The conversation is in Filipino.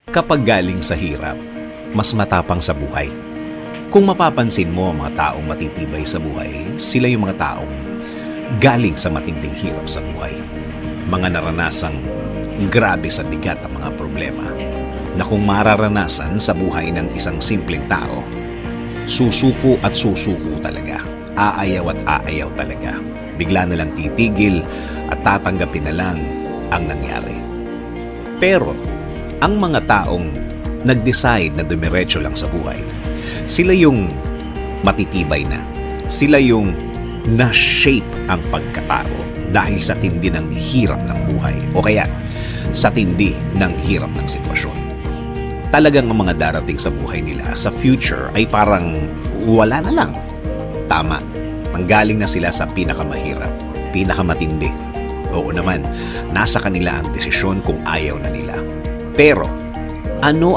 Kapag galing sa hirap, mas matapang sa buhay. Kung mapapansin mo ang mga taong matitibay sa buhay, sila yung mga taong galing sa matinding hirap sa buhay. Mga naranasang grabe sa bigat ang mga problema na kung mararanasan sa buhay ng isang simpleng tao, susuko at susuko talaga. Aayaw at aayaw talaga. Bigla na lang titigil at tatanggapin na lang ang nangyari. Pero ang mga taong nag-decide na dumiretso lang sa buhay, sila yung matitibay na. Sila yung na-shape ang pagkatao dahil sa tindi ng hirap ng buhay o kaya sa tindi ng hirap ng sitwasyon. Talagang ang mga darating sa buhay nila sa future ay parang wala na lang. Tama, manggaling na sila sa pinakamahirap, pinakamatindi. Oo naman, nasa kanila ang desisyon kung ayaw na nila. Pero, ano ang